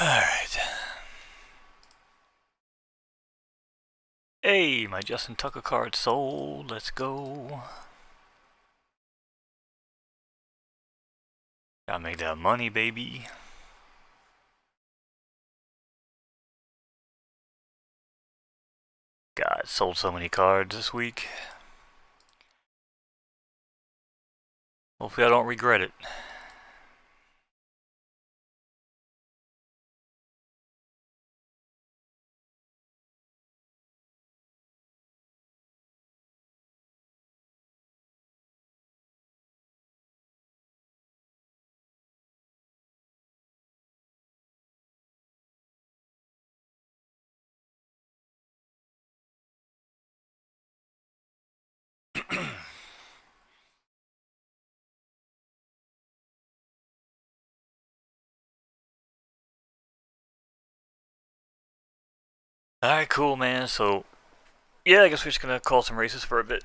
Alright. Hey, my Justin Tucker card sold. Let's go. Gotta make that money, baby. God, sold so many cards this week. Hopefully I don't regret it. Alright, cool, man. So, yeah, I guess we're just gonna call some races for a bit.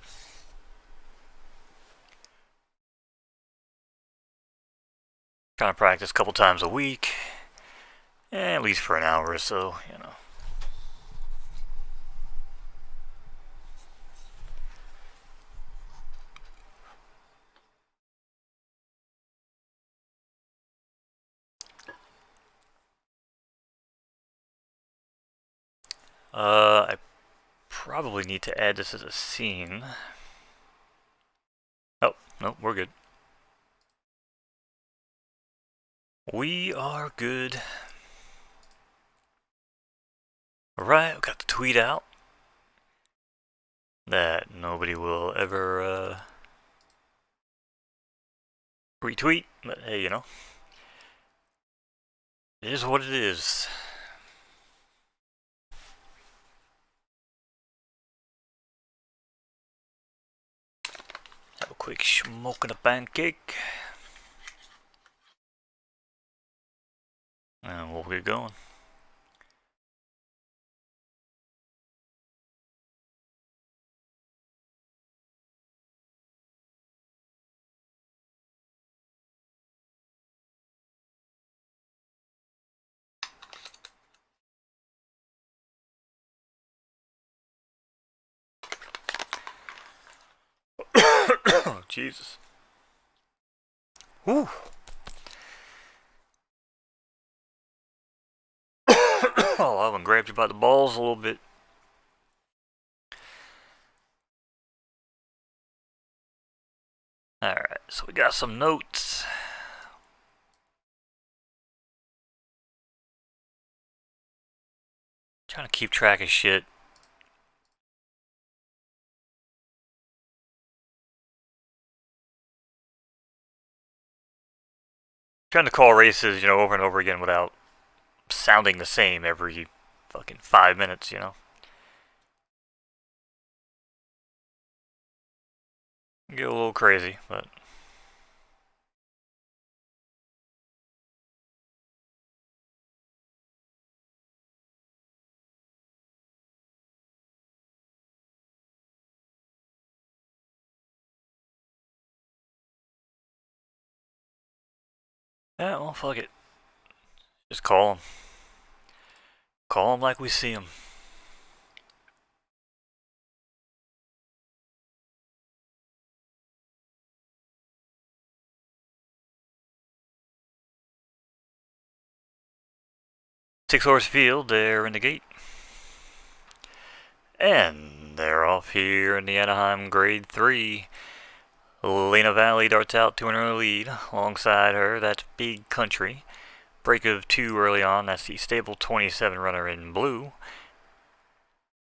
Trying to practice a couple times a week. At least for an hour or so, you know. I probably need to add this as a scene. Oh, no, we're good. We are good. Alright, we got the tweet out. That nobody will ever retweet, but hey, you know. It is what it is. Have a quick smoke and a pancake. And we'll get going. Oh, Jesus. Whew. Oh, I haven't grabbed you by the balls a little bit. Alright, so we got some notes. Trying to keep track of shit. Trying to call races, you know, over and over again without sounding the same every fucking 5 minutes, you know. Get a little crazy, but yeah, well, fuck it. Just call them. Call them like we see them. Six-horse field, they're in the gate. And they're off here in the Anaheim Grade 3. Lena Valley darts out to an early lead. Alongside her, that's Big Country. Break of 2 early on, that's the stable 27 runner in blue.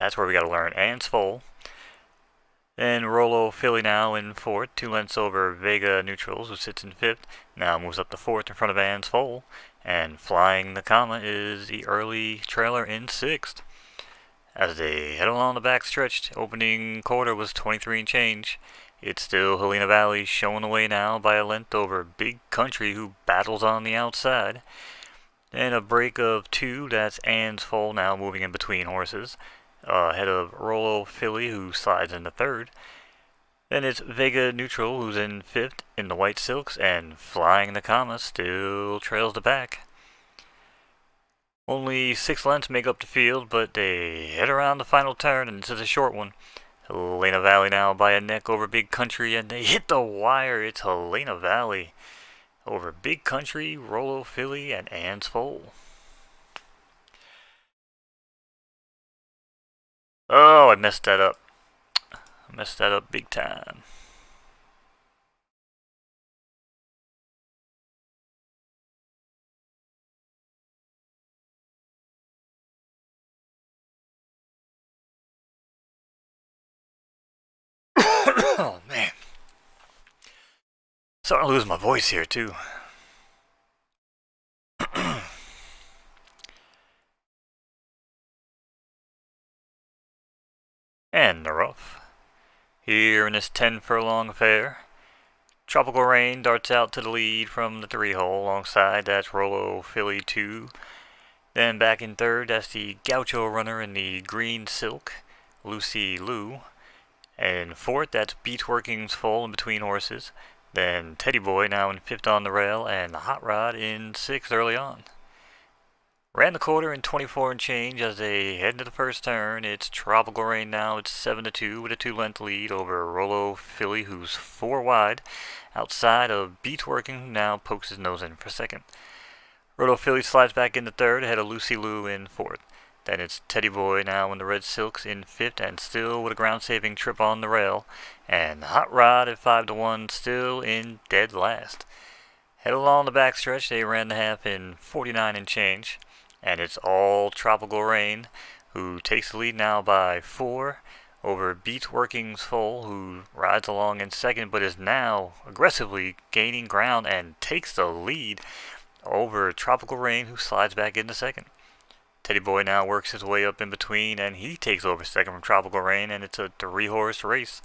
That's where we gotta learn. And Svole. Then Rolo Philly now in 4th, 2 lengths over Vega Neutrals, who sits in 5th. Now moves up to 4th in front of Anne's Foal. And Flying the Comma is the early trailer in 6th. As they head along the backstretch, opening quarter was 23 and change. It's still Helena Valley showing the way now by a length over Big Country, who battles on the outside. Then a break of 2, that's Anne's Foal now moving in between horses. Ahead of Rolo Philly, who slides into 3rd. Then it's Vega Neutral, who's in 5th in the white silks, and Flying the Comma still trails the pack. Only 6 lengths make up the field, but they head around the final turn, and this is a short one. Helena Valley now by a neck over Big Country, and they hit the wire. It's Helena Valley over Big Country, Rollo Philly, and Ann's Foal. Oh, I messed that up. I messed that up big time. Oh, man. Starting to lose my voice here, too. And the rough. Here in this 10 furlong affair, Tropical Rain darts out to the lead from the 3-hole. Alongside, that's Rollo Philly 2. Then back in third, that's the Gaucho runner in the green silk, Lucy Lou. And fourth, that's Beach Workings Full in between horses. Then Teddy Boy now in fifth on the rail, and the Hot Rod in sixth early on. Ran the quarter in 24 and change as they head into the first turn. It's Tropical Rain now. It's 7-2 with a 2-length lead over Rollo Philly, who's 4 wide. Outside of Beach Working, who now pokes his nose in for second. Rollo Philly slides back into third, ahead of Lucy Lou in fourth. Then it's Teddy Boy now in the red silks in fifth, and still with a ground-saving trip on the rail. And Hot Rod at 5-1, still in dead last. Head along the backstretch, they ran the half in 49 and change. And it's all Tropical Rain, who takes the lead now by 4 over Beach Workings Full, who rides along in second, but is now aggressively gaining ground and takes the lead over Tropical Rain, who slides back into second. Teddy Boy now works his way up in between, and he takes over second from Tropical Rain, and it's a 3-horse race.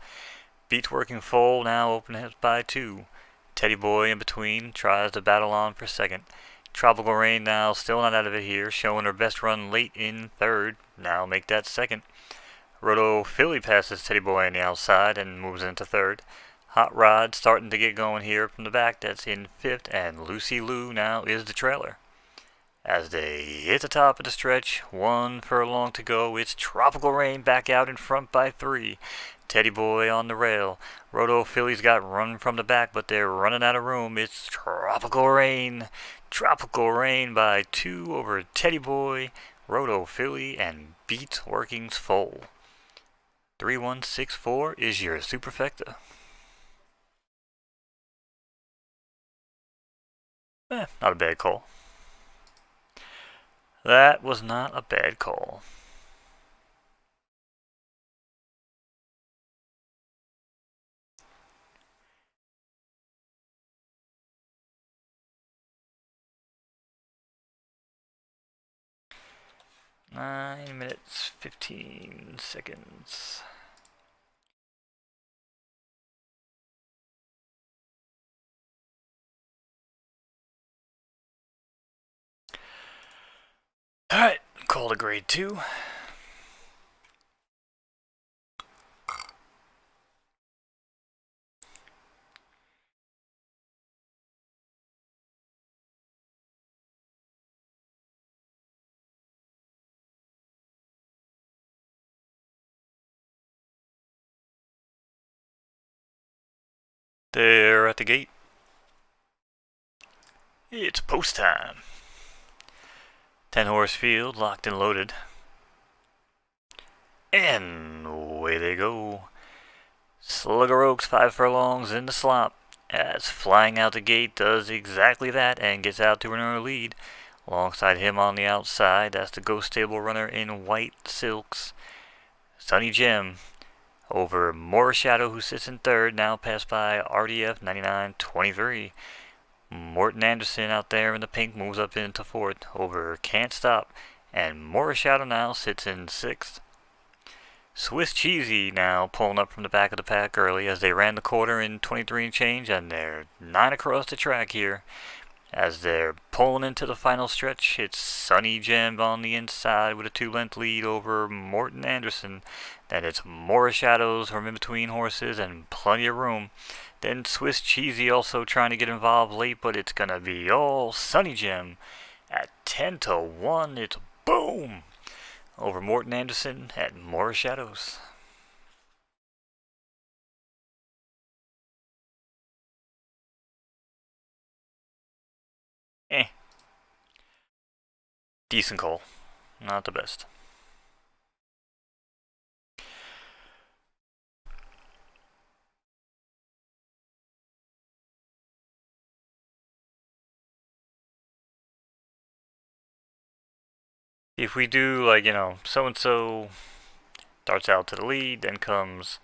Beach Working Full now opens by 2. Teddy Boy in between tries to battle on for second. Tropical Rain now still not out of it here, showing her best run late in third. Now make that second. Rollo Philly passes Teddy Boy on the outside and moves into third. Hot Rod starting to get going here from the back. That's in fifth, and Lucy Lou now is the trailer. As they hit the top of the stretch, 1 furlong to go, it's Tropical Rain back out in front by 3. Teddy Boy on the rail. Rollo Philly's got run from the back, but they're running out of room. It's Tropical Rain. Tropical Rain by 2 over Teddy Boy, Rollo Philly, and Beach Workings Full. 3164 is your superfecta. Not a bad call. That was not a bad call. Nine minutes, 15 seconds. Alright, call to grade 2. They're at the gate. It's post time. 10-horse field, locked and loaded. And away they go. Slugger Oaks 5 furlongs in the slop, as Flying Out the Gate does exactly that and gets out to an early lead. Alongside him on the outside, that's the Ghost Stable runner in white silks, Sunny Jim. Over More Shadow, who sits in third, now passed by RDF 9923. Morton Anderson out there in the pink moves up into fourth over Can't Stop, and More Shadow now sits in sixth. Swiss Cheesy now pulling up from the back of the pack early as they ran the quarter in 23 and change, and they're 9 across the track here. As they're pulling into the final stretch, it's Sunny Gem on the inside with a 2-length lead over Morton Anderson. Then it's More Shadows from in between horses and plenty of room. Then Swiss Cheesy also trying to get involved late, but it's going to be all Sunny Gem at 10-1. It's boom over Morton Anderson at More Shadows. Eh. Decent call. Not the best. If we do, like, so-and-so darts out to the lead, then comes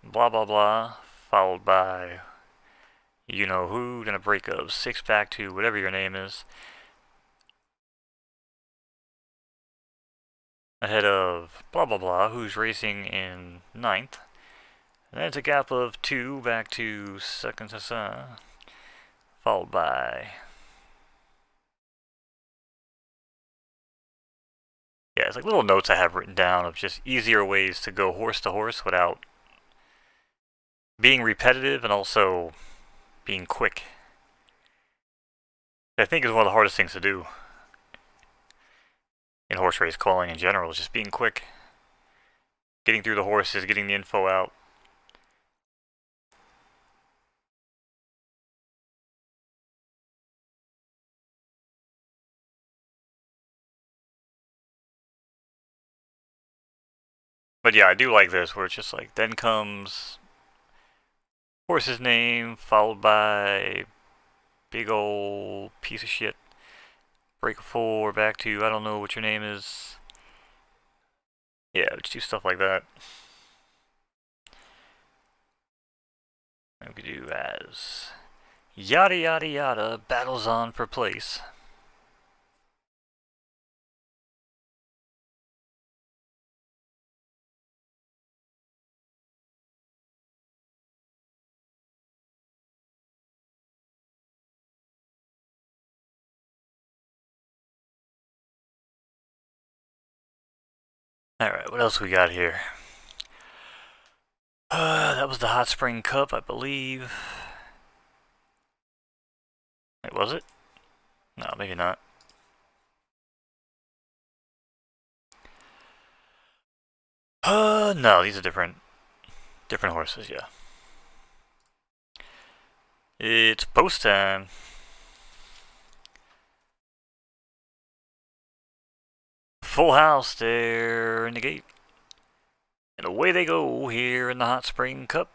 blah blah blah, followed by you-know-who, then a break of 6 back to whatever your name is, ahead of blah blah blah, who's racing in 9th. And then it's a gap of 2 back to second, followed by... Yeah, it's like little notes I have written down of just easier ways to go horse to horse without being repetitive and also being quick. I think is one of the hardest things to do in horse race calling in general, is just being quick. Getting through the horses, getting the info out. But yeah, I do like this, where it's just like, then comes horse's name, followed by big old piece of shit. Break of 4, back to, I don't know what your name is. Yeah, just do stuff like that. And we could do as yada yada yada, battles on for place. Alright, what else we got here? That was the Hot Spring Cup, I believe. Wait, was it? No, maybe not. No, these are different horses, yeah. It's post time. Full house there in the gate. And away they go here in the Hot Spring Cup.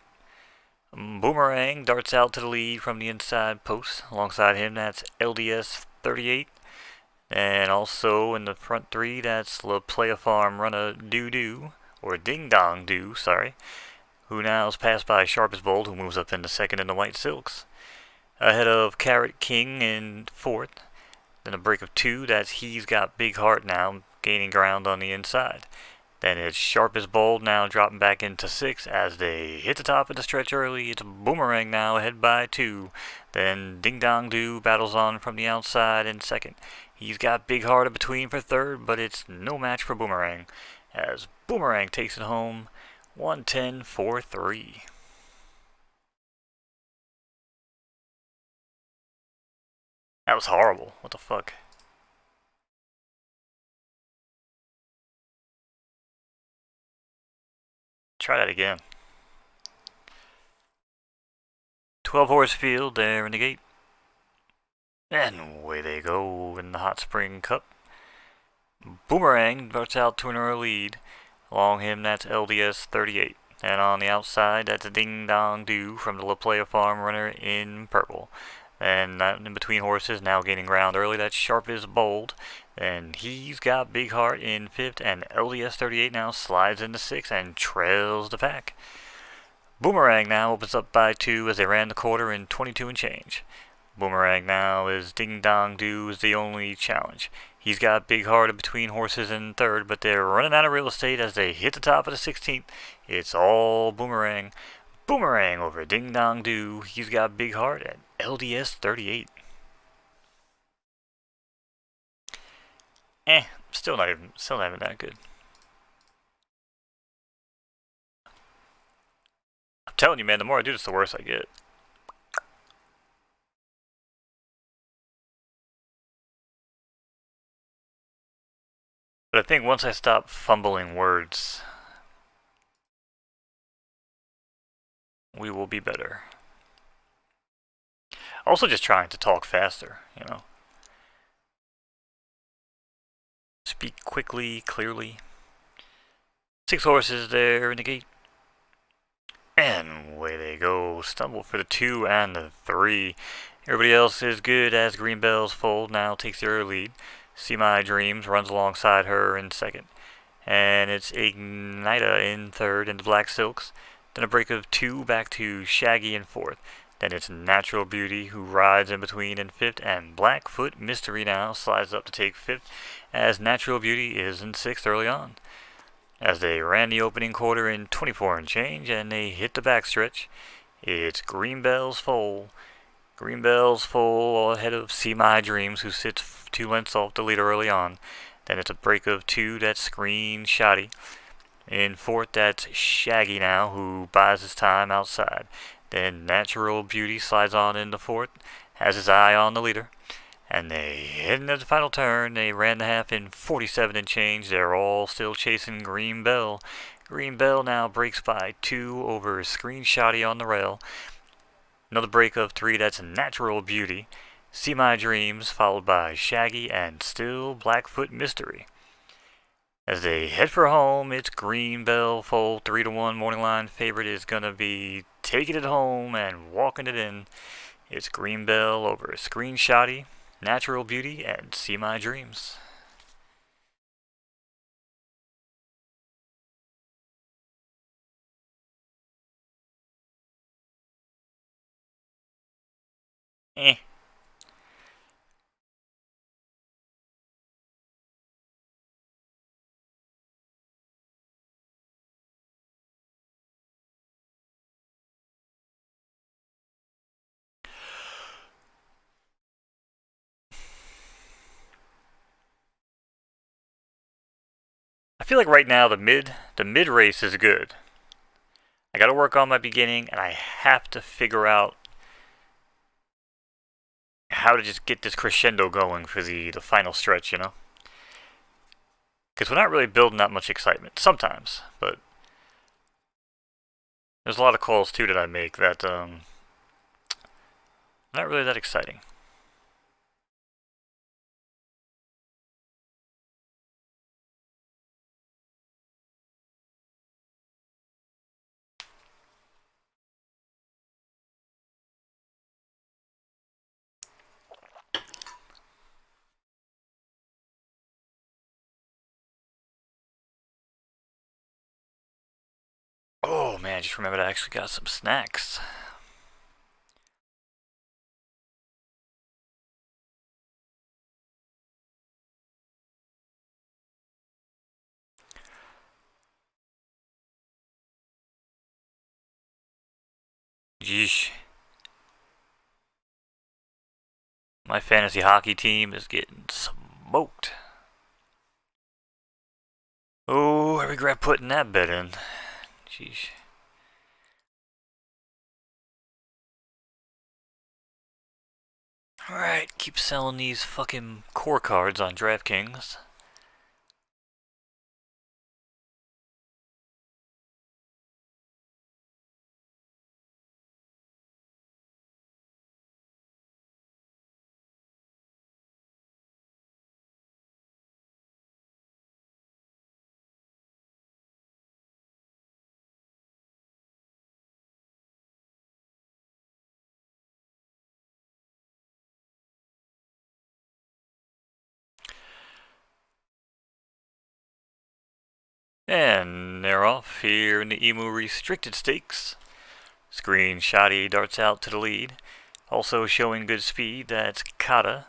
Boomerang darts out to the lead from the inside post. Alongside him, that's LDS 38. And also in the front 3, that's La Playa Farm Runner Doo Doo, or Ding Dong Doo, sorry, who now is passed by Sharp as Bold, who moves up into second in the White Silks. Ahead of Carrot King in 4th. Then a break of 2, that's He's Got Big Heart now, gaining ground on the inside. Then it's Sharp as Bold now dropping back into 6th as they hit the top of the stretch early. It's Boomerang now ahead by 2. Then Ding Dong Doo battles on from the outside in 2nd. He's Got Big Heart in between for 3rd, but it's no match for Boomerang as Boomerang takes it home 110-4-3. That was horrible. What the fuck? Try that again. 12 horse field there in the gate. And away they go in the Hot Spring Cup. Boomerang darts out to an early lead. Along him, that's LDS 38. And on the outside, that's Ding Dong Doo from the La Playa Farm Runner in purple. And in between horses, now gaining ground early, that's Sharp as Bold. And He's Got Big Heart in 5th, and LDS 38 now slides into 6th and trails the pack. Boomerang now opens up by 2 as they ran the quarter in 22 and change. Boomerang now is Ding Dong Doo is the only challenge. He's Got Big Heart in between horses in 3rd, but they're running out of real estate as they hit the top of the 16th. It's all Boomerang. Boomerang over Ding Dong Doo. He's Got Big Heart at LDS 38. Still not even that good. I'm telling you, man, the more I do this, the worse I get. But I think once I stop fumbling words, we will be better. Also just trying to talk faster, you know. Speak quickly, clearly. 6 horses there in the gate. And away they go. Stumble for the 2 and the 3. Everybody else is good as Green Bell's fold now takes the early lead. See My Dreams runs alongside her in second. And it's Ignita in third in the Black Silks. Then a break of 2 back to Shaggy in fourth. Then it's Natural Beauty who rides in between in fifth. And Blackfoot Mystery now slides up to take fifth as Natural Beauty is in sixth early on. As they ran the opening quarter in 24 and change and they hit the backstretch, it's Green Bell's foal. Green Bell's foal ahead of See My Dreams, who sits 2 lengths off the leader early on. Then it's a break of 2, that's Screen Shoddy. In fourth, that's Shaggy now, who buys his time outside. Then Natural Beauty slides on into fourth, has his eye on the leader. And they hit into the final turn. They ran the half in 47 and change. They're all still chasing Green Bell. Green Bell now breaks by 2 over Screen Shoddy on the rail. Another break of 3, that's Natural Beauty. See My Dreams, followed by Shaggy and still Blackfoot Mystery. As they head for home, it's Green Bell foal 3-1 morning line favorite is gonna be taking it home and walking it in. It's Green Bell over Screen Shoddy, Natural Beauty, and See My Dreams. Eh. I feel like right now the mid race is good. I gotta work on my beginning, and I have to figure out how to just get this crescendo going for the final stretch, you know? Because we're not really building that much excitement. Sometimes, but there's a lot of calls too that I make that not really that exciting. Oh man, I just remembered I actually got some snacks. Yeesh. My fantasy hockey team is getting smoked. Oh, I regret putting that bet in. Jeez. Alright, keep selling these fucking core cards on DraftKings. And they're off here in the Emu Restricted Stakes. Screen Shoddy darts out to the lead. Also showing good speed, that's Kata.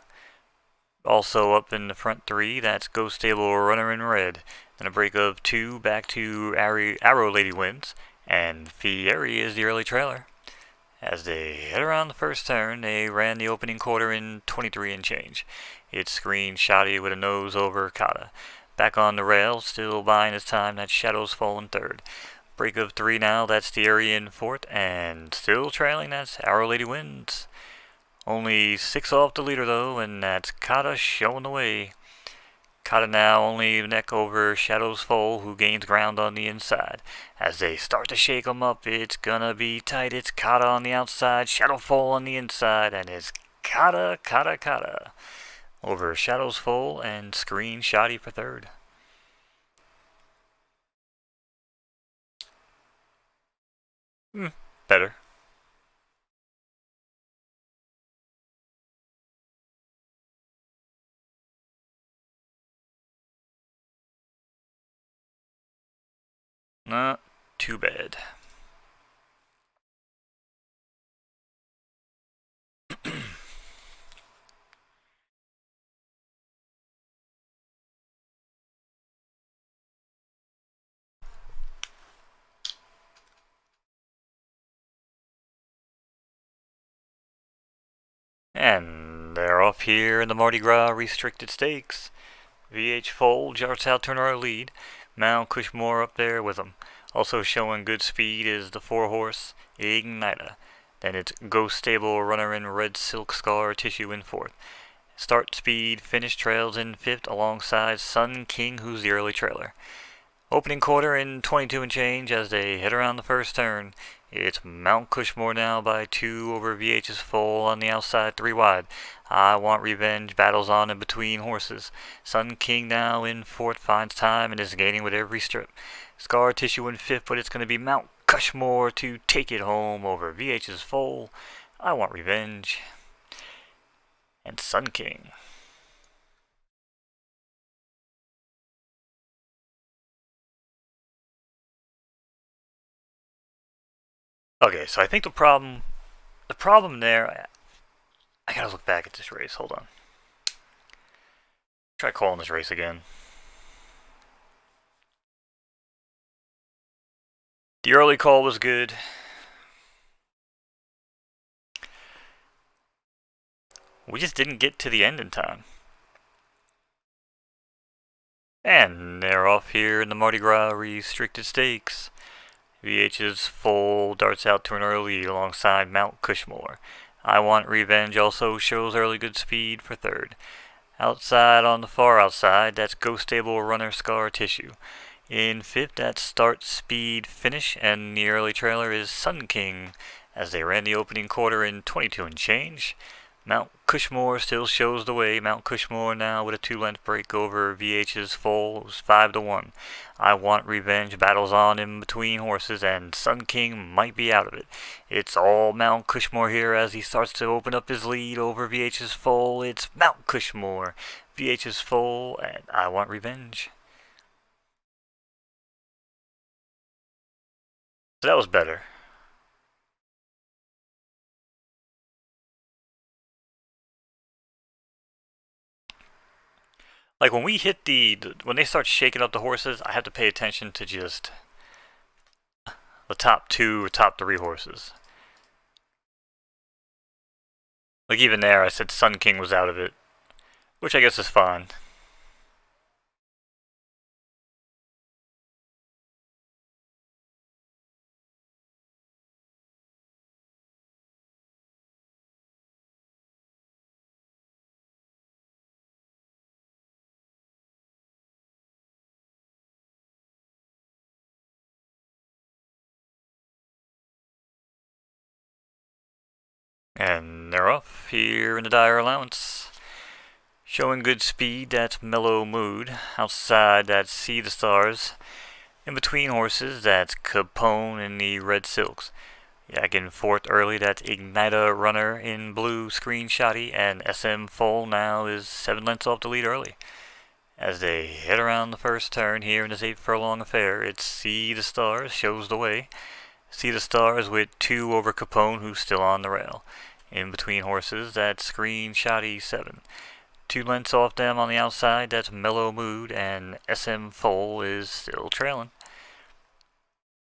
Also up in the front 3, that's Ghost Stable Runner in red. Then a break of 2 back to Arrow Lady wins. And Fieri is the early trailer. As they head around the first turn, they ran the opening quarter in 23 and change. It's Screen Shoddy with a nose over Kata. Back on the rail, still buying his time, that's Shadows Fall in third. Break of 3 now, that's Thierry in fourth, and still trailing, that's Arrow Lady wins. Only 6 off the leader though, and that's Kata showing the way. Kata now only neck over Shadow's Foal, who gains ground on the inside. As they start to shake him up, it's gonna be tight. It's Kata on the outside, Shadow Foal on the inside, and it's Kata over Shadow's Foal and Screen Shoddy for third. Better. Not too bad. And they're off here in the Mardi Gras restricted stakes. VH Foal jarts out to an early lead. Mount Cushmore up there with them. Also showing good speed is the 4-horse Ignita. Then it's Ghost Stable runner in Red Silk Scar Tissue in fourth. Start Speed finish trails in fifth alongside Sun King, who's the early trailer. Opening quarter in 22 and change as they head around the first turn. It's Mount Cushmore now by 2 over VH's Foal on the outside, 3 wide. I Want Revenge battles on in between horses. Sun King now in fourth, finds time and is gaining with every strip. Scar Tissue in fifth, but it's going to be Mount Cushmore to take it home over VH's Foal, I Want Revenge, and Sun King. Okay, so I think the problem there, I gotta look back at this race, hold on. Try calling this race again. The early call was good. We just didn't get to the end in time. And they're off here in the Mardi Gras restricted stakes. VH's Foal darts out to an early lead alongside Mount Cushmore. I Want Revenge also shows early good speed for third. Outside on the far outside, that's Ghost Stable runner Scar Tissue. In fifth, that's Start Speed Finish, and the early trailer is Sun King, as they ran the opening quarter in 22 and change. Mount Cushmore still shows the way. Mount Cushmore now with a 2-length break over VH's Foal. It was 5-1. I Want Revenge battles on in between horses, and Sun King might be out of it. It's all Mount Cushmore here as he starts to open up his lead over VH's Foal. It's Mount Cushmore, VH's Foal, and I Want Revenge. So that was better. Like when we hit when they start shaking up the horses, I have to pay attention to just the top 2 or top 3 horses. Like even there, I said Sun King was out of it, which I guess is fine. And they're off here in the dire allowance. Showing good speed, that's Mellow Mood. Outside, that's See the Stars. In between horses, that's Capone in the Red Silks. Yak in fourth early, that's Ignita Runner in blue, Screen Shoddy, and SM Foal now is 7 lengths off the lead early. As they head around the first turn here in this 8 furlong affair, it's See the Stars shows the way. See the Stars with 2 over Capone, who's still on the rail. In between horses, that's Screen Shoddy 7. 2 lengths off them on the outside, that's Mellow Mood, and SM Foal is still trailing.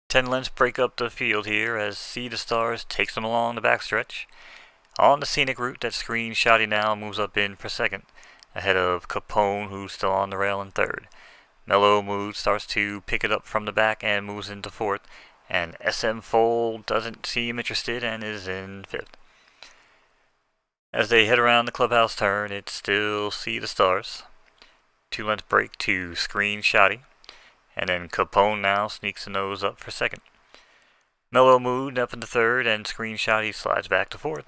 10 lengths break up the field here as See the Stars takes them along the backstretch. On the scenic route, that Screen Shoddy now moves up in for second, ahead of Capone, who's still on the rail in third. Mellow Mood starts to pick it up from the back and moves into fourth, and SM Foal doesn't seem interested and is in fifth. As they head around the clubhouse turn, it's still See the Stars. 2 length break to Screen Shotty. And then Capone now sneaks the nose up for second. Mellow Mood up into third, and Screen Shotty slides back to fourth.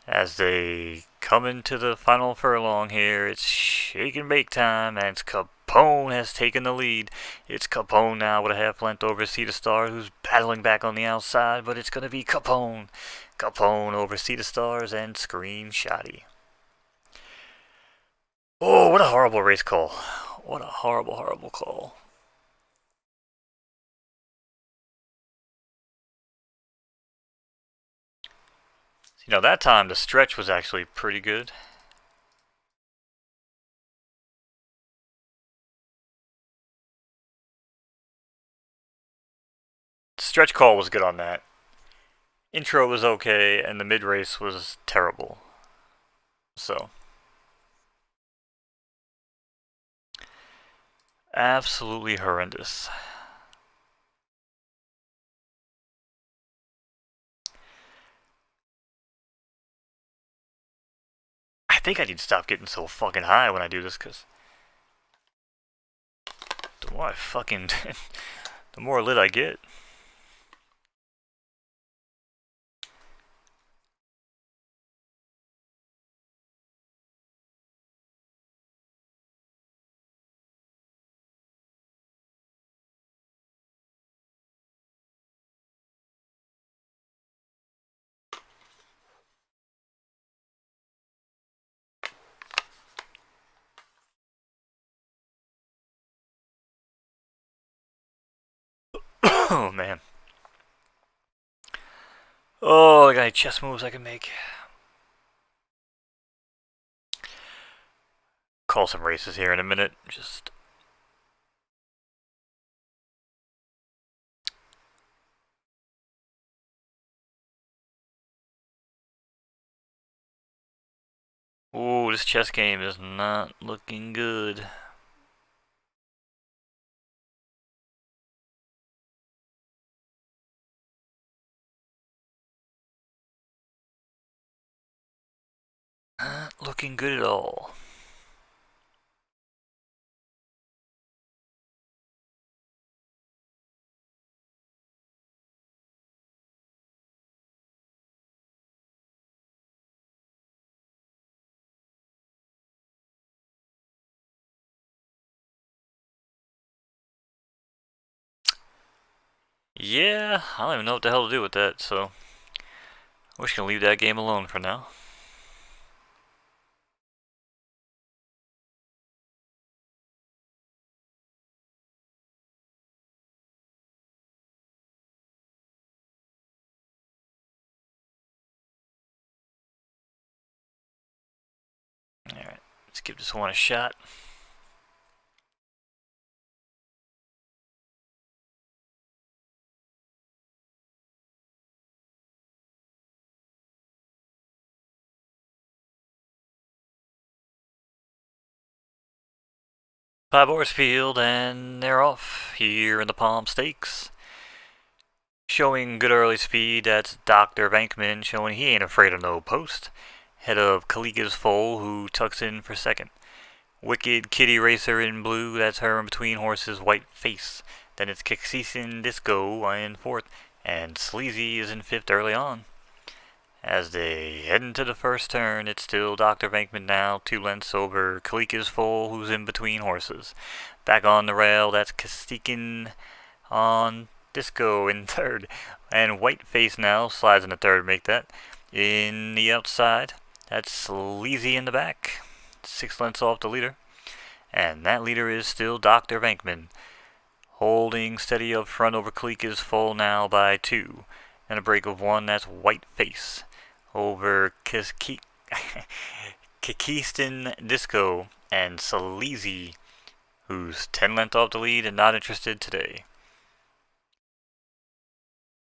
As they come into the final furlong here, it's shake and bake time, and it's Capone has taken the lead. It's Capone now with a half length over Sea Star, who's battling back on the outside, but it's going to be Capone. Capone over Sea Stars and Screen Shotty. Oh, what a horrible race call. What a horrible, horrible call. You know, that time the stretch was actually pretty good. The stretch call was good on that. Intro was okay, and the mid-race was terrible. So, absolutely horrendous. I think I need to stop getting so fucking high when I do this, because the more I fucking... the more lit I get. Oh, man. Oh, I got any chess moves I can make. Call some races here in a minute. Just... ooh, this chess game is not looking good. Not looking good at all. Yeah, I don't even know what the hell to do with that, so we're just gonna leave that game alone for now. Alright, let's give this one a shot. Five-horse field, and they're off here in the Palm Stakes. Showing good early speed, that's Dr. Bankman, showing he ain't afraid of no post. Head of Kalika's foal, who tucks in for second. Wicked Kitty Racer in blue, that's her in between horses, White Face. Then it's Kixesin Disco in fourth, and Sleazy is in fifth early on. As they head into the first turn, it's still Dr. Bankman now, 2 lengths over Kalika's foal, who's in between horses. Back on the rail, that's Kastikin on Disco in third. And Whiteface now slides in the third, make that. In the outside, that's Sleazy in the back, 6 lengths off the leader. And that leader is still Dr. Bankman, holding steady up front over Kalika's foal now by 2. And a break of 1, that's Whiteface over Kikiston Disco and Sleazy, who's 10 lengths off the lead and not interested today.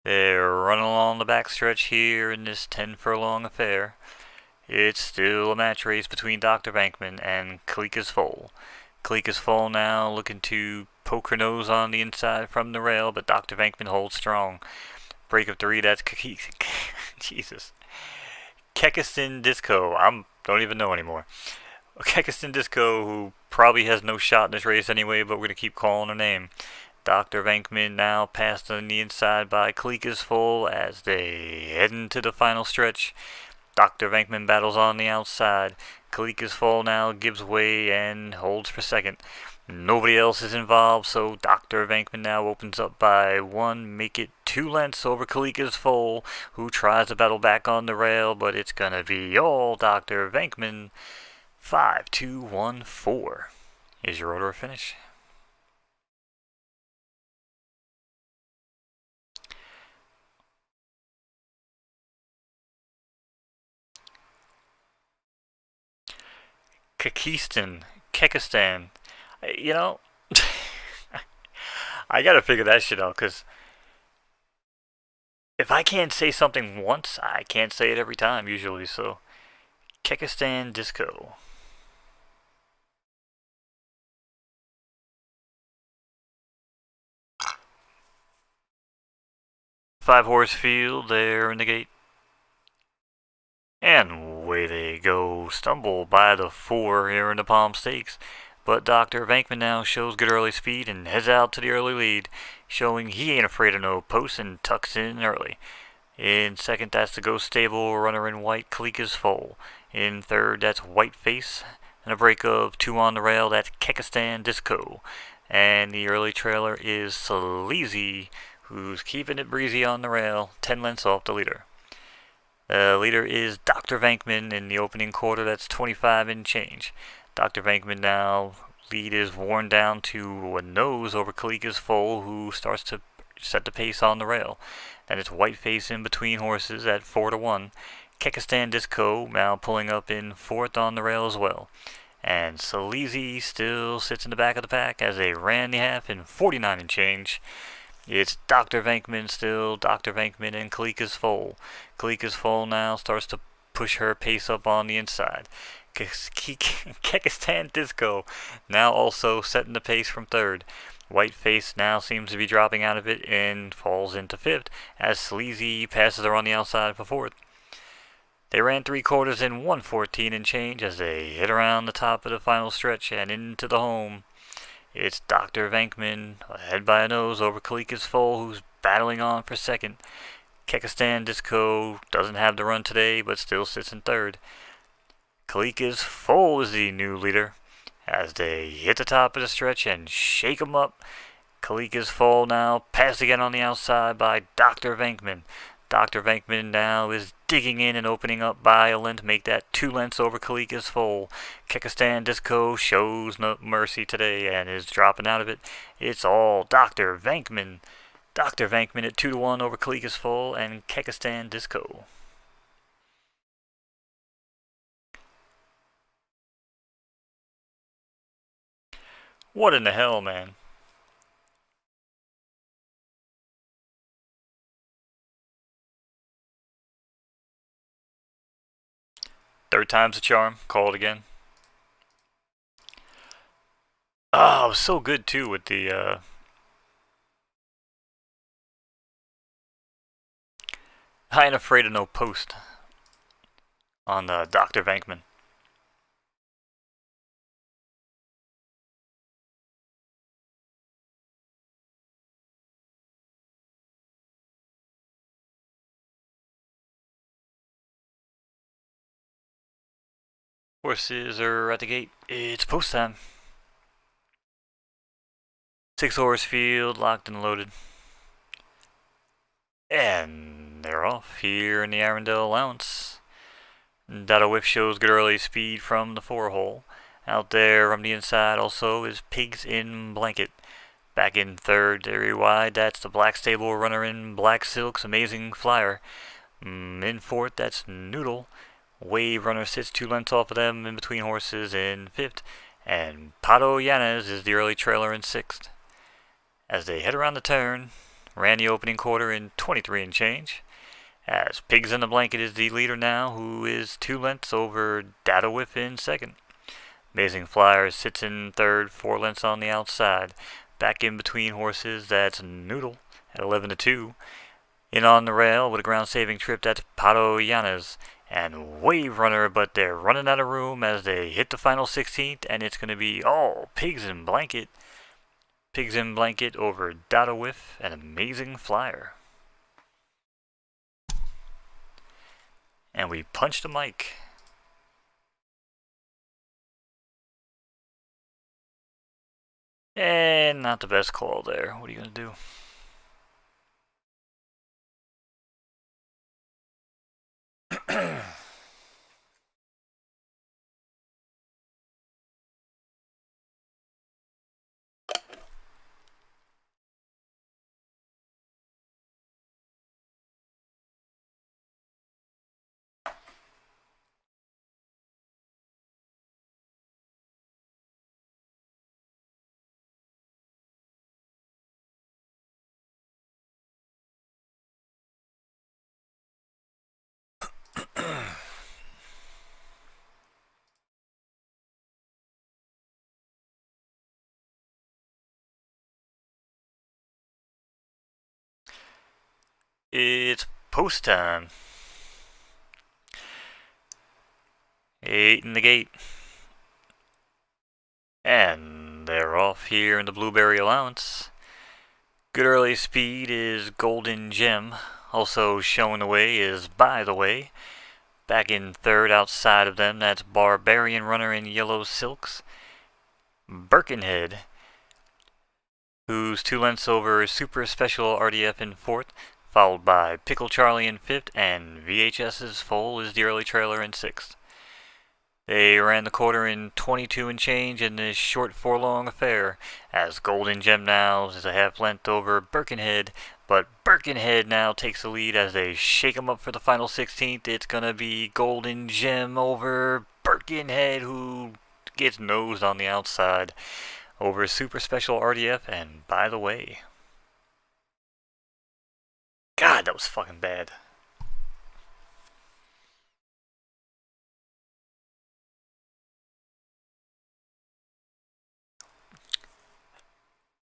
They're running along the backstretch here in this 10 furlong affair. It's still a match race between Dr. Bankman and Kalika's foal. Kalika's foal now looking to poke her nose on the inside from the rail, but Dr. Bankman holds strong. Break of 3, that's Jesus. Kekiston Disco. I'm Don't even know anymore. Kekistan Disco, who probably has no shot in this race anyway, but we're going to keep calling her name. Dr. Venkman now passed on the inside by Kalika's Full as they head into the final stretch. Dr. Venkman battles on the outside. Kalika's Full now gives way and holds for second. Nobody else is involved, so Dr. Venkman now opens up by one, make it 2 lengths over Kalika's Foal, who tries to battle back on the rail, but it's gonna be all Dr. Venkman. 5, 2, 1, 4 is your order of finish. Kekistan. You know, I gotta figure that shit out, because if I can't say something once, I can't say it every time usually, so Kekistan Disco. 5-horse field there in the gate. And away they go, stumble by the 4 here in the Palm Stakes. But Dr. Venkman now shows good early speed and heads out to the early lead, showing he ain't afraid of no posts and tucks in early. In second, that's the Ghost Stable runner in white, Kalika's Foal. In third, that's Whiteface, and a break of 2 on the rail, that's Kekistan Disco. And the early trailer is Sleazy, who's keeping it breezy on the rail, 10 lengths off the leader. The leader is Dr. Venkman in the opening quarter, that's 25 and change. Dr. Venkman now, lead is worn down to a nose over Kalika's Foal, who starts to set the pace on the rail. Then it's Whiteface in between horses at 4 to 1. Kekistan Disco now pulling up in 4th on the rail as well. And Sleazy still sits in the back of the pack as they ran the half in 49 and change. It's Dr. Venkman still, Dr. Venkman and Kalika's Foal. Kalika's Foal now starts to push her pace up on the inside. Kekistan Disco now also setting the pace from 3rd. Whiteface now seems to be dropping out of it and falls into 5th as Sleazy passes her on the outside for 4th. They ran 3 quarters in 1:14 and change as they hit around the top of the final stretch and into the home. It's Dr. Venkman, ahead by a nose over Kalika's Foal, who's battling on for 2nd. Kekistan Disco doesn't have the run today, but still sits in 3rd. Kalika's Foal is the new leader, as they hit the top of the stretch and shake 'em up. Kalika's Foal now passed again on the outside by Dr. Venkman. Dr. Venkman now is digging in and opening up by a length, make that 2 lengths over Kalika's Foal. Kekistan Disco shows no mercy today and is dropping out of it. It's all Dr. Venkman. Dr. Venkman at 2 to 1 over Kalika's Foal and Kekistan Disco. What in the hell, man? Third time's the charm. Call it again. Oh, it was so good too with the I ain't afraid of no post on Dr. Venkman. Horses are at the gate. It's post time. 6-horse field, locked and loaded. And they're off here in the Arundel allowance. Dado Whiff shows good early speed from the 4-hole. Out there from the inside also is Pigs in Blanket. Back in 3rd, very wide, that's the Black Stable runner in Black Silk's Amazing Flyer. In 4th, that's Noodle. Wave runner sits 2 lengths off of them in between horses in 5th. And Pato Yanez is the early trailer in 6th. As they head around the turn, ran the opening quarter in 23 and change. As Pigs in the Blanket is the leader now, who is 2 lengths over Dado Whiff in 2nd. Amazing Flyer sits in 3rd, 4 lengths on the outside. Back in between horses, that's Noodle at 11 to 2. In on the rail with a ground saving trip, that's Pato Yanez. and Wave Runner, but they're running out of room as they hit the final 16th, and it's going to be all Pigs in Blanket. Pigs in Blanket over Data Whiff, an amazing flyer. And we punched the mic. And not the best call there. What are you going to do? It's post time. 8 in the gate. And they're off here in the Blueberry Allowance. Good early speed is Golden Gem. Also showing the way is By the Way. Back in third outside of them, that's Barbarian Runner in Yellow Silks. Birkenhead, who's 2 lengths over Super Special RDF in fourth, followed by Pickle Charlie in fifth, and VHS's Foal is the early trailer in sixth. They ran the quarter in 22 and change in this short furlong affair, as Golden Gem now is a half length over Birkenhead, but Birkenhead now takes the lead as they shake him up for the final 16th. It's going to be Golden Gem over Birkenhead, who gets nosed on the outside over Super Special RDF, and By the Way. God, that was fucking bad.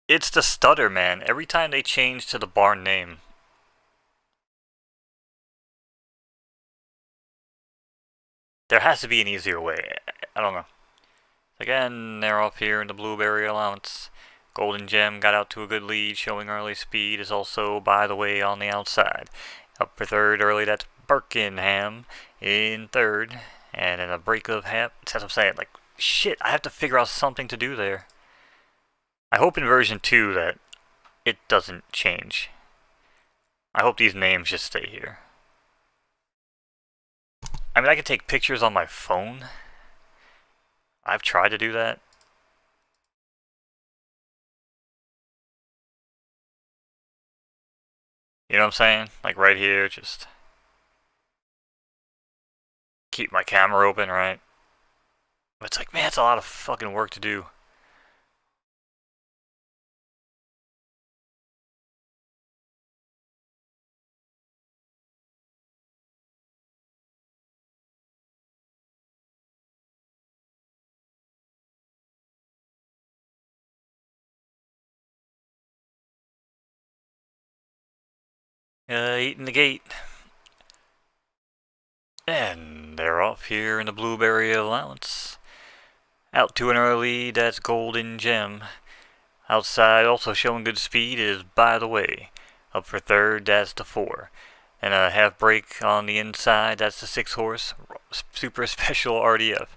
It's the stutter, man. Every time they change to the barn name. There has to be an easier way. I don't know. Again, they're off here in the Blueberry Allowance. Golden Gem got out to a good lead, showing early speed, is also By the Way on the outside. Up for third early, that's Birkenham in third. And in a break of half, that's what I'm saying. Like, shit, I have to figure out something to do there. I hope in version 2 that it doesn't change. I hope these names just stay here. I mean, I can take pictures on my phone. I've tried to do that. You know what I'm saying? Like right here, just keep my camera open, right? But it's like, man, it's a lot of fucking work to do. Eating the gate. And they're off here in the Blueberry Allowance. Out to an early, that's Golden Gem. Outside, also showing good speed, is By the Way. Up for third, that's the 4. And a half break on the inside, that's the 6 horse, Super Special RDF.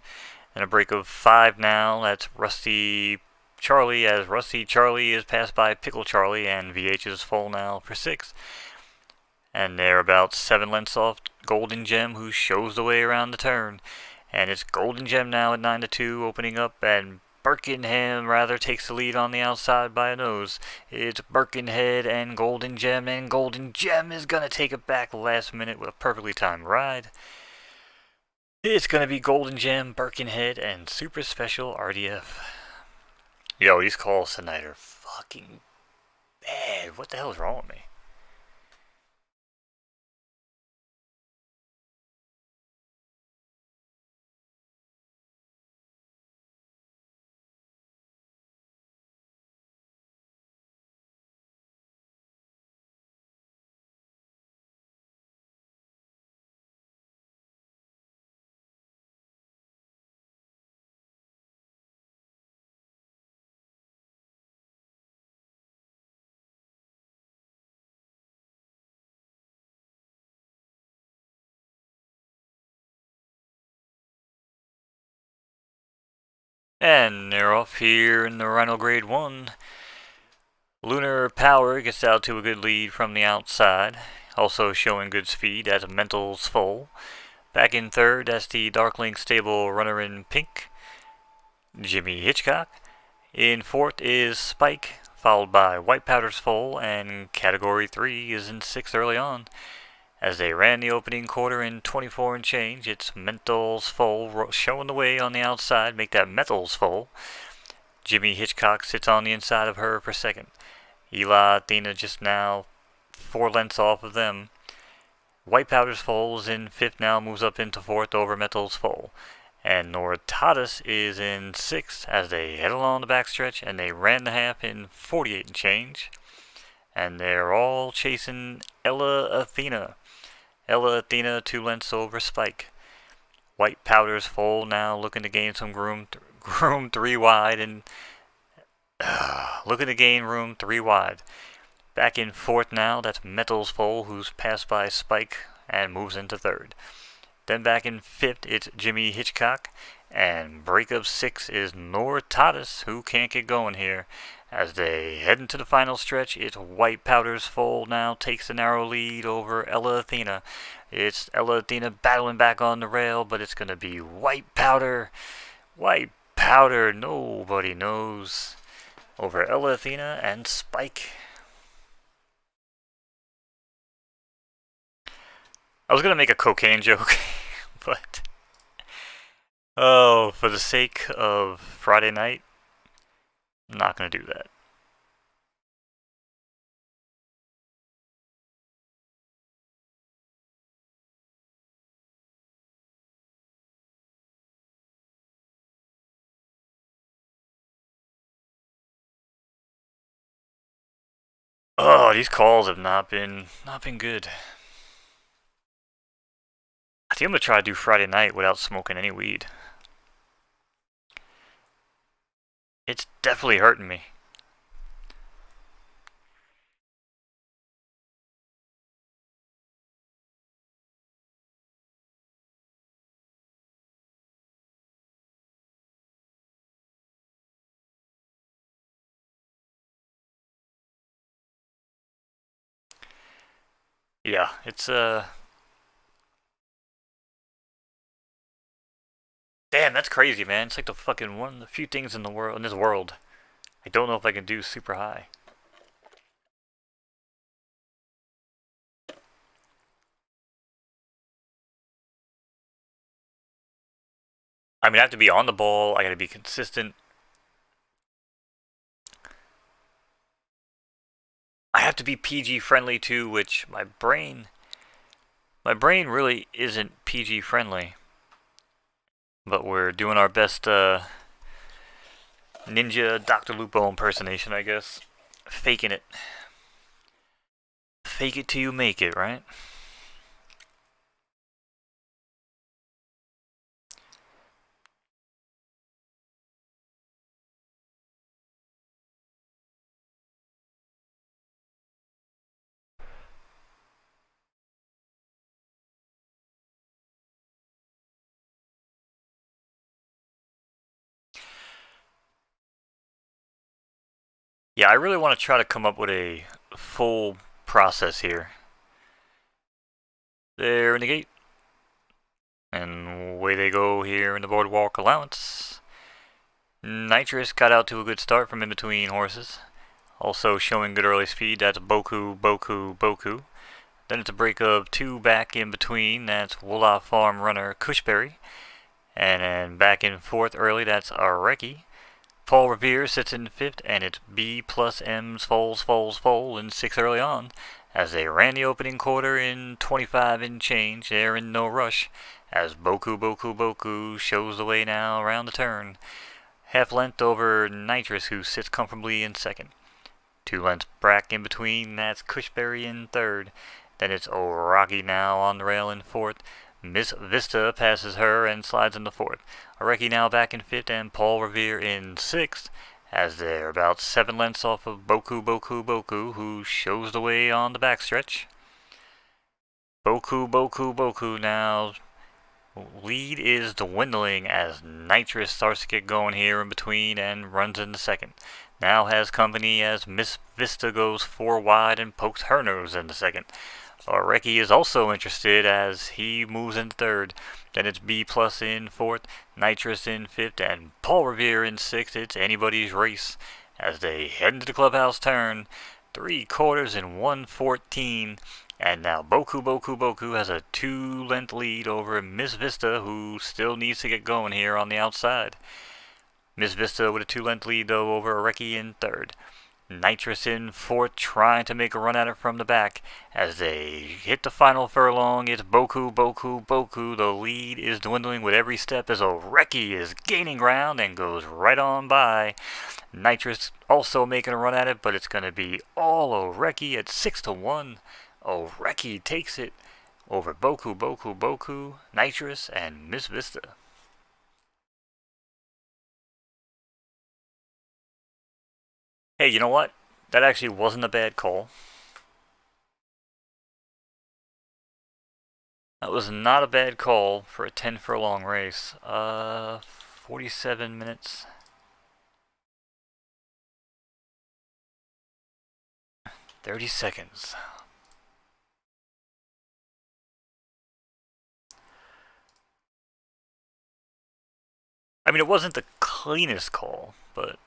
And a break of 5 now, that's Rusty Charlie, as Rusty Charlie is passed by Pickle Charlie, and VH is full now for 6. And they're about 7 lengths off Golden Gem, who shows the way around the turn. And it's Golden Gem now at 9-2, opening up, and Birkenham rather takes the lead on the outside by a nose. It's Birkenhead and Golden Gem is going to take it back last minute with a perfectly timed ride. It's going to be Golden Gem, Birkenhead, and Super Special RDF. Yo, these calls tonight are fucking bad. What the hell is wrong with me? And they're off here in the Rhino Grade 1. Lunar Power gets out to a good lead from the outside. Also showing good speed as Mental's full. Back in third, that's the Darklink Stable runner in pink, Jimmy Hitchcock. In fourth is Spike, followed by White Powder's full, and Category 3 is in sixth early on. As they ran the opening quarter in 24 and change, it's Mental's full showing the way on the outside, make that Mental's full. Jimmy Hitchcock sits on the inside of her for second. Eli Athena just now 4 lengths off of them. White Powder's full is in fifth now, moves up into fourth over Mental's full. And Nortatus is in sixth as they head along the backstretch, and they ran the half in 48 and change. And they're all chasing Ella Athena. Ella Athena 2 lengths over Spike. White Powder's full now, looking to gain some room 3 wide, and looking to gain room 3 wide. Back in fourth now, that's Mental's full, who's passed by Spike and moves into third. Then back in fifth, it's Jimmy Hitchcock, and break of 6 is Nortatus, who can't get going here. As they head into the final stretch, it's White Powder's full now, takes the narrow lead over Ella Athena. It's Ella Athena battling back on the rail, but it's going to be White Powder. White Powder, nobody knows, over Ella Athena and Spike. I was gonna make a cocaine joke, but for the sake of Friday night, I'm not gonna do that. Oh, these calls have not been good. I think I'm gonna try to do Friday night without smoking any weed. It's definitely hurting me. Yeah, it's damn, that's crazy, man. It's like the fucking one of the few things in this world. I don't know if I can do super high. I mean, I have to be on the ball. I gotta be consistent. I have to be PG friendly too, which my brain really isn't PG friendly. But we're doing our best ninja Dr. Lupo impersonation, I guess. Faking it. Fake it till you make it, right? Yeah, I really want to try to come up with a full process here. There in the gate. And away they go here in the boardwalk allowance. Nitrous got out to a good start from in between horses. Also showing good early speed, that's Boku, Boku, Boku. Then it's a break of 2 back in between, that's Woola Farm runner Cushberry. And then back in fourth early, that's Areki. Paul Revere sits in fifth, and it's B plus M's foals in sixth early on. As they ran the opening quarter in 25 and change, they're in no rush. As Boku, Boku, Boku shows the way now around the turn. Half length over Nitrous, who sits comfortably in second. 2 lengths back in between, that's Cushberry in third. Then it's Oraki now on the rail in fourth. Miss Vista passes her and slides into fourth. Areki now back in fifth, and Paul Revere in sixth, as they're about 7 lengths off of Boku, Boku, Boku, who shows the way on the backstretch. Boku, Boku, Boku now Lead is dwindling as Nitrous starts to get going here in between and runs into second. Now has company as Miss Vista goes 4 wide and pokes her nose into second. Orecki is also interested as he moves into third. Then it's B plus in fourth, Nitrous in fifth, and Paul Revere in sixth. It's anybody's race as they head into the clubhouse turn. 3/4 in 1:14. And now Boku has a 2-length lead over Miss Vista, who still needs to get going here on the outside. Miss Vista with a 2-length lead though over Orecki in third. Nitrous in fourth, trying to make a run at it from the back. As they hit the final furlong, it's Boku. The lead is dwindling with every step as Orecki is gaining ground and goes right on by. Nitrous also making a run at it, but it's going to be all Orecki at 6-1. Orecki takes it over Boku, Nitrous, and Miss Vista. Hey, you know what? That actually wasn't a bad call. That was not a bad call for a 10 furlong race. 47 minutes. 30 seconds. I mean, it wasn't the cleanest call, but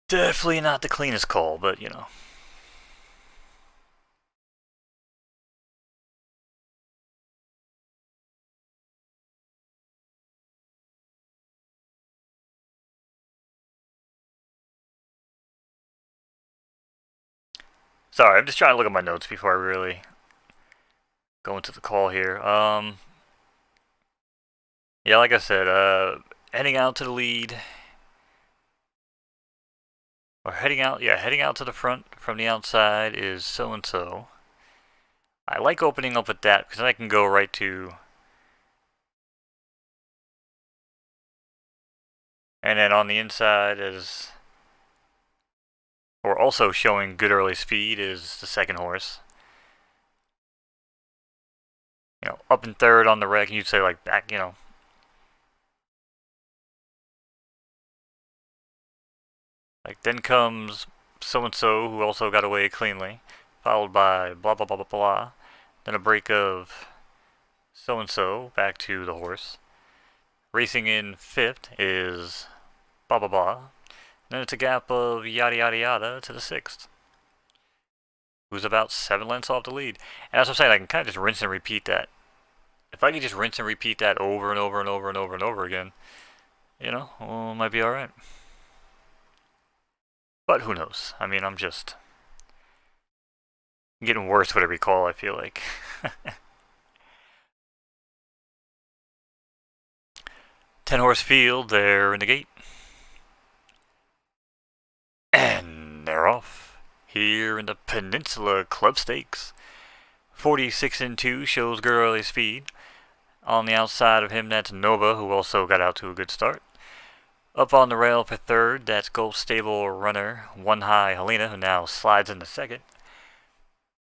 definitely not the cleanest call, but you know. Sorry, I'm just trying to look at my notes before I really go into the call here. Yeah, like I said, heading out to the lead, or heading out to the front from the outside is so-and-so. I like opening up with that because then I can go right to, and then on the inside is, or also showing good early speed is the second horse. You know, up in third on the rec, and you'd say like back, you know. Like then comes so-and-so who also got away cleanly, followed by blah blah blah blah blah. Then a break of so-and-so back to the horse. Racing in fifth is blah blah blah. Then it's a gap of yada yada yada to the sixth, who's about 7 lengths off the lead. And as I'm saying, I can kind of just rinse and repeat that. If I could just rinse and repeat that over and over and over and over and over again, you know, well, it might be alright. But who knows? I mean, I'm just getting worse with every call, I feel like. 10-horse field, they're in the gate. And they're off. Here in the Peninsula Club Stakes. 46-2 shows good early speed. On the outside of him, that's Nova, who also got out to a good start. Up on the rail for third, that's Gulf Stable runner, One High Helena, who now slides into second.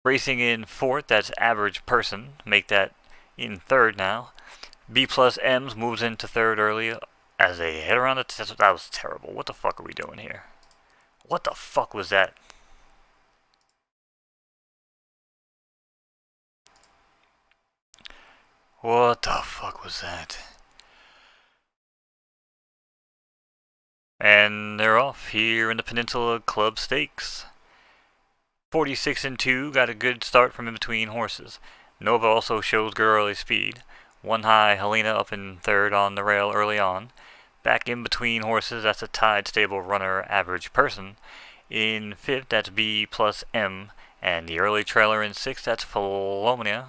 Racing in fourth, that's Average Person, make that in third now. B plus M's moves into third early as they head around the... That was terrible. What the fuck are we doing here? What the fuck was that? What the fuck was that? And they're off here in the Peninsula Club Stakes. 46-2 got a good start from in between horses. Nova also shows good early speed. One High Helena up in third on the rail early on. Back in between horses, that's a tied stable runner, Average Person. In fifth, that's B plus M. And the early trailer in sixth, that's Philomena.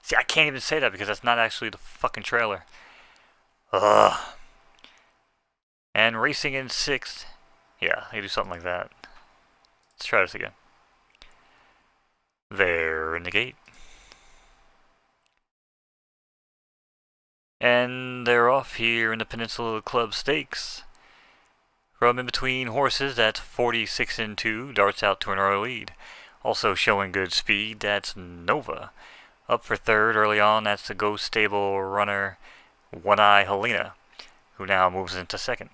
See, I can't even say that because that's not actually the fucking trailer. Ugh. And racing in sixth. Yeah, they do something like that. Let's try this again. They're in the gate. And they're off here in the Peninsula Club Stakes. From in between horses, that's 46 and 2, darts out to an early lead. Also showing good speed, that's Nova. Up for third early on, that's the Ghost Stable runner One Eye Helena, who now moves into second.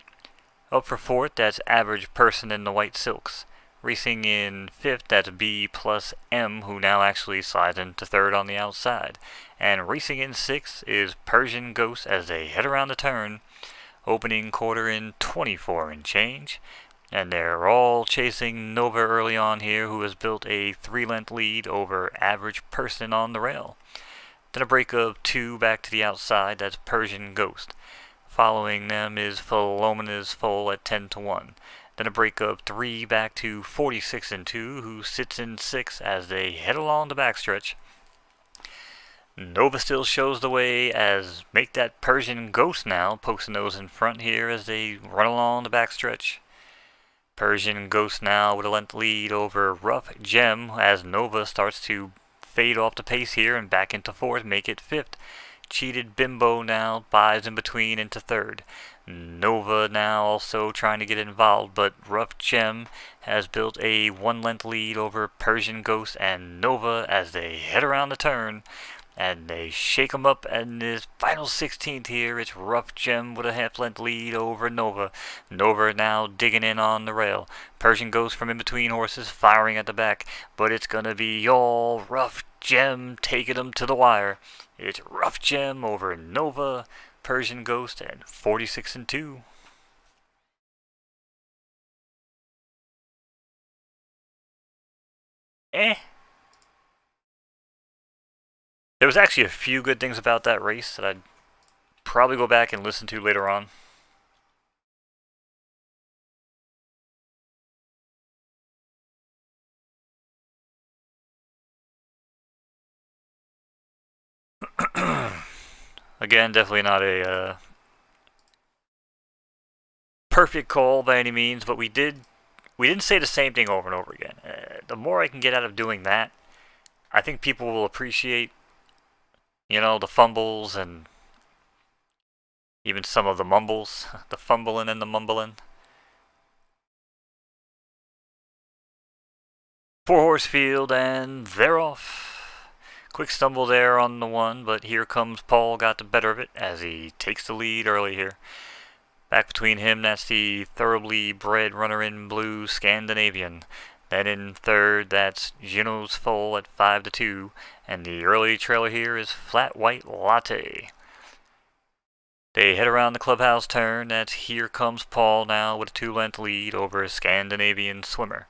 Up for fourth, that's Average Person in the White Silks. Racing in fifth, that's B plus M, who now actually slides into third on the outside. And racing in sixth is Persian Ghost as they head around the turn, opening quarter in 24 and change. And they're all chasing Nova early on here, who has built a 3-length lead over Average Person on the rail. Then a break of 2 back to the outside, that's Persian Ghost. Following them is Philomena's Foal at 10 to 1. Then a break of 3 back to 46 and 2, who sits in 6 as they head along the backstretch. Nova still shows the way as Make That Persian Ghost now pokes the nose in front here as they run along the backstretch. Persian Ghost now with a length lead over Rough Gem as Nova starts to fade off the pace here and back into fourth, make it fifth. Cheated Bimbo now buys in between into third. Nova now also trying to get involved, but Rough Gem has built a 1-length lead over Persian Ghost and Nova as they head around the turn. And they shake them up, and this final 16th here, it's Rough Gem with a half-length lead over Nova. Nova now digging in on the rail. Persian Ghost from in between horses, firing at the back, but it's gonna be all Rough Gem taking them to the wire. It's Rough Gem over Nova, Persian Ghost, and 46 and 2. There was actually a few good things about that race that I'd probably go back and listen to later on. Again, definitely not a perfect call by any means, but we didn't say the same thing over and over again. The more I can get out of doing that, I think people will appreciate, the fumbles and even some of the mumbles, the fumbling and the mumbling. 4-horse field, and they're off. Quick stumble there on the one, but here comes Paul, got the better of it as he takes the lead early here. Back between him, that's the thoroughly bred runner in blue, Scandinavian. Then in third, that's Juno's Foal at 5 to 2, and the early trailer here is Flat White Latte. They head around the clubhouse turn, that's Here Comes Paul now with a 2-length lead over a Scandinavian Swimmer.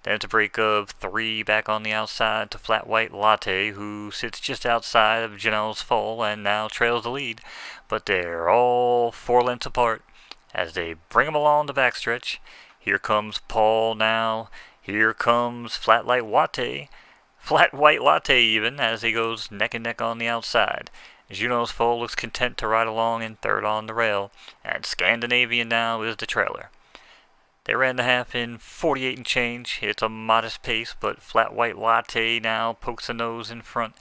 Then it's a break of 3 back on the outside to Flat White Latte, who sits just outside of Janelle's Foal and now trails the lead. But they're all 4 lengths apart as they bring them along the backstretch. Here comes Paul now. Here comes Flat White Latte even, as he goes neck and neck on the outside. Juno's Foal looks content to ride along in third on the rail, and Scandinavian now is the trailer. They ran the half in 48 and change. It's a modest pace, but Flat White Latte now pokes the nose in front.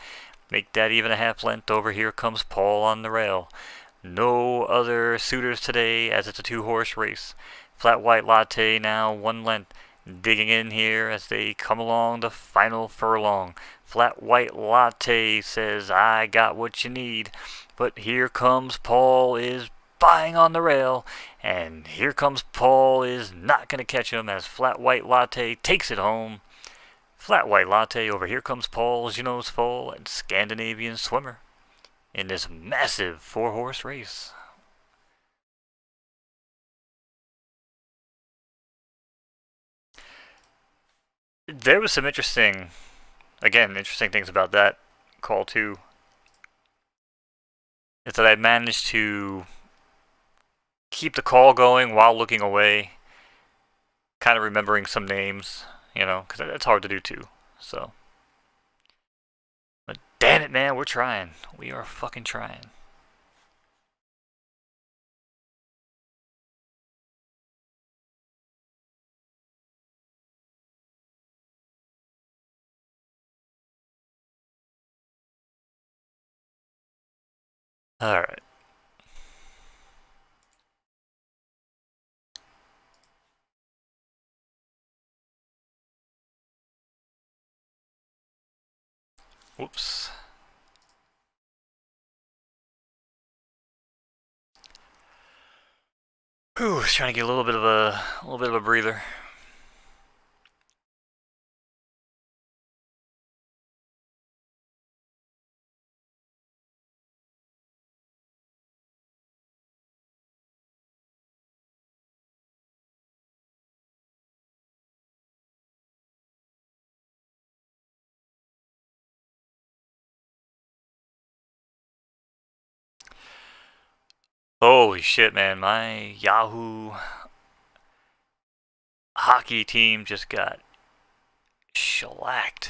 Make that even a half length over Here Comes Paul on the rail. No other suitors today as it's a 2-horse race. Flat White Latte now 1 length. Digging in here as they come along the final furlong. Flat White Latte says, I got what you need. But Here Comes Paul is buying on the rail, and Here Comes Paul is not going to catch him as Flat White Latte takes it home. Flat White Latte over Here Comes Paul, Juno's Foal, and Scandinavian Swimmer in this massive 4-horse race. There was some interesting things about that call too. Is that I managed to keep the call going while looking away, kind of remembering some names, because that's hard to do too. So, but damn it, man, we're trying. We are fucking trying. All right. Whoops. Whew, just trying to get a little bit of a breather. Holy shit, man. My Yahoo hockey team just got shellacked.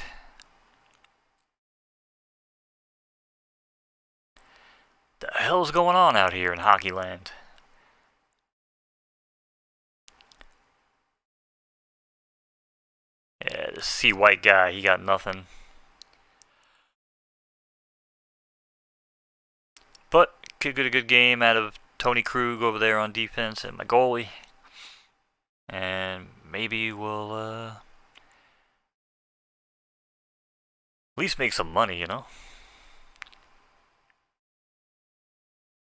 The hell's going on out here in Hockey Land? Yeah, this C white guy, he got nothing. But could get a good game out of Tony Krug over there on defense and my goalie. And maybe we'll at least make some money, you know?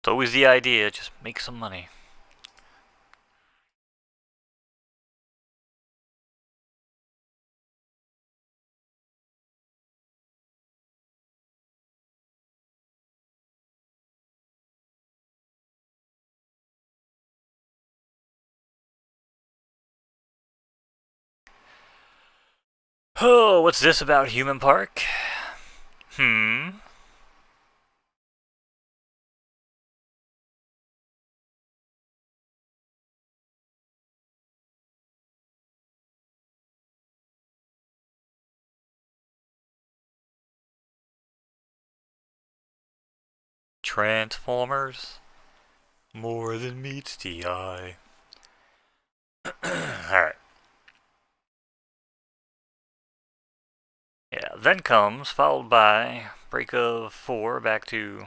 It's always the idea, just make some money. Oh, what's this about Human Park? Transformers? More than meets the eye. Alright. Yeah, then comes, followed by break of 4 back to...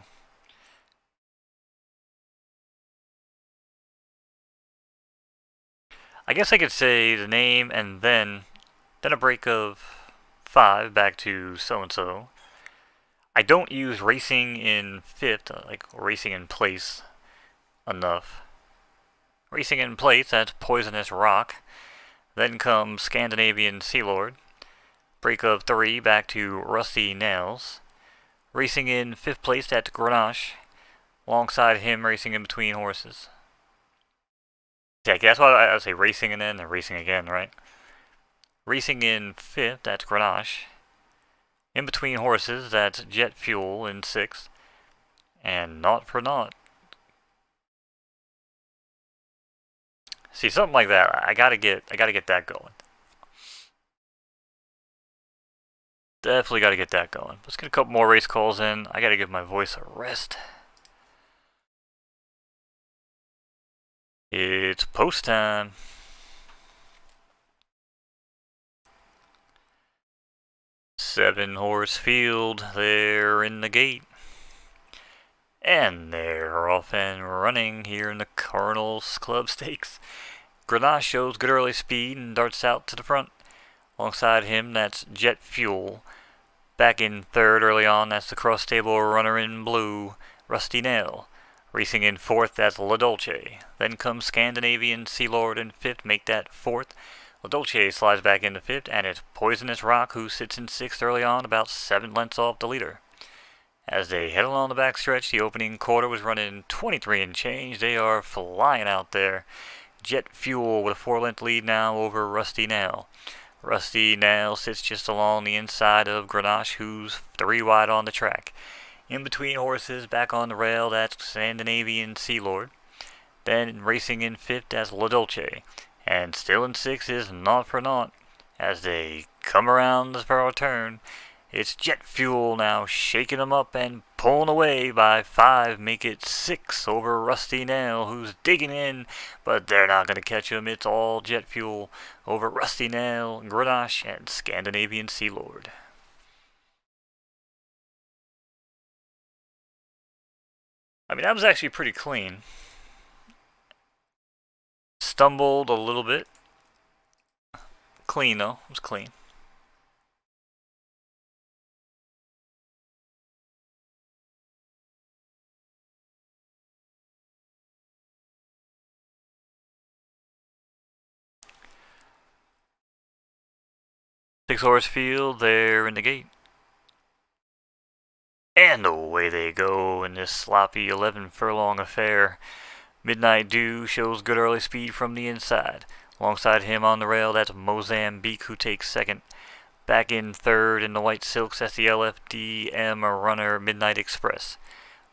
I guess I could say the name and then a break of 5 back to so-and-so. I don't use racing in 5th, like racing in place, enough. Racing in place, that's Poisonous Rock. Then comes Scandinavian Sea Lord. Break of 3 back to Rusty Nails. Racing in 5th place, that's Grenache. Alongside him, racing in between horses. Yeah, that's why I would say racing and then racing again, right? Racing in 5th, that's Grenache. In between horses, that's Jet Fuel in 6th. And Not for Naught. See, something like that, I gotta get that going. Definitely gotta get that going. Let's get a couple more race calls in. I gotta give my voice a rest. It's post time. Seven horse field, they're in the gate. And they're off and running here in the Colonel's Club Stakes. Grenache shows good early speed and darts out to the front. Alongside him, that's Jet Fuel. Back in 3rd early on, that's the cross stable runner in blue, Rusty Nail. Racing in 4th, that's La Dolce. Then comes Scandinavian Sea Lord in 5th, make that 4th. La Dolce slides back into 5th, and it's Poisonous Rock who sits in 6th early on, about 7 lengths off the leader. As they head along the backstretch, the opening quarter was running 23 and change. They are flying out there. Jet Fuel with a 4-length lead now over Rusty Nail. Rusty Nail sits just along the inside of Grenache, who's 3 wide on the track. In between horses, back on the rail, that's Scandinavian Sea Lord. Then racing in 5th, that's La Dolce. And still in 6th is Not for Naught. As they come around the Sparrow turn, it's Jet Fuel now shaking them up and pulling away by 5, make it 6 over Rusty Nail, who's digging in, but they're not going to catch him. It's all Jet Fuel over Rusty Nail, Grenache, and Scandinavian Sea Lord. I mean, that was actually pretty clean. Stumbled a little bit. Clean, though. It was clean. 6-horse field, they're in the gate. And away they go in this sloppy 11-furlong affair. Midnight Dew shows good early speed from the inside. Alongside him on the rail, that's Mozambique, who takes second. Back in third in the white silks, that's the LFDM runner Midnight Express.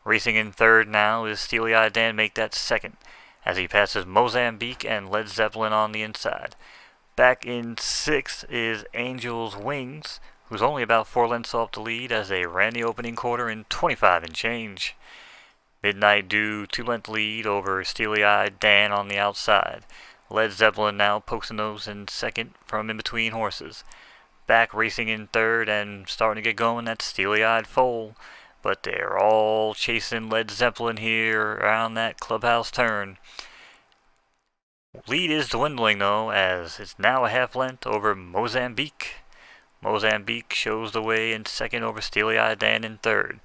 Racing in third now is Steely Eyed Dan, make that second, as he passes Mozambique and Led Zeppelin on the inside. Back in sixth is Angel's Wings, who's only about 4 lengths off the lead as they ran the opening quarter in 25 and change. Midnight Dew 2-length lead over Steely Eyed Dan on the outside. Led Zeppelin now posting those in second from in between horses. Back racing in third and starting to get going, that's Steely Eyed Foal. But they're all chasing Led Zeppelin here around that clubhouse turn. Lead is dwindling though, as it's now a half length over Mozambique. Mozambique shows the way in second over Steely Eyed Dan in third.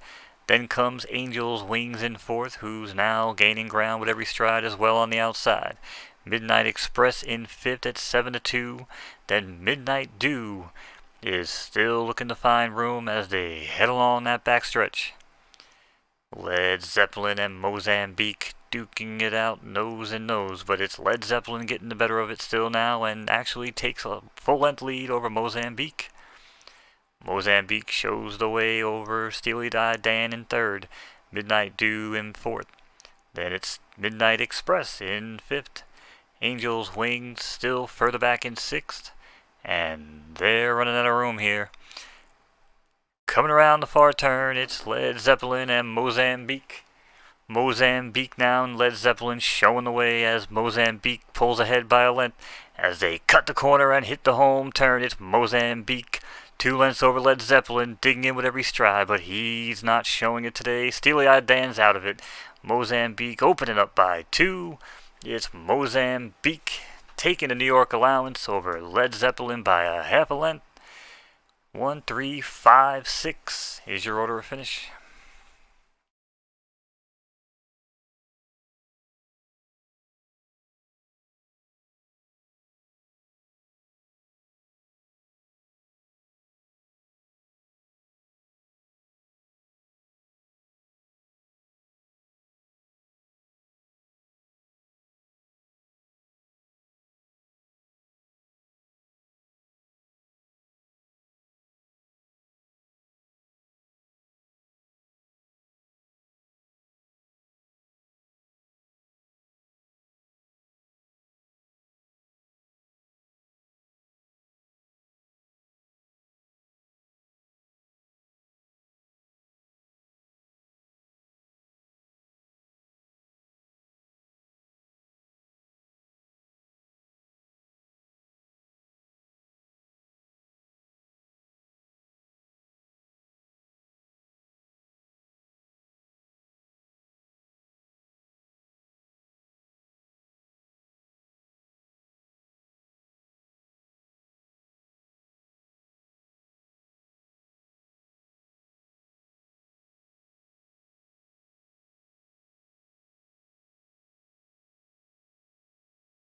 Then comes Angel's Wings in fourth, who's now gaining ground with every stride as well on the outside. Midnight Express in fifth at 7-2. Then Midnight Dew is still looking to find room as they head along that backstretch. Led Zeppelin and Mozambique duking it out nose and nose, but it's Led Zeppelin getting the better of it still now and actually takes a full-length lead over Mozambique. Mozambique shows the way over Steely Eyed Dan in third, Midnight Dew in fourth. Then it's Midnight Express in fifth. Angel's Wings still further back in sixth. And they're running out of room here. Coming around the far turn, it's Led Zeppelin and Mozambique. Mozambique now and Led Zeppelin showing the way as Mozambique pulls ahead by a length. As they cut the corner and hit the home turn, it's Mozambique 2 lengths over Led Zeppelin, digging in with every stride, but he's not showing it today. Steely Eyed Dan's out of it. Mozambique opening up by 2. It's Mozambique taking the New York allowance over Led Zeppelin by a half a length. 1, 3, 5, 6 is your order of finish.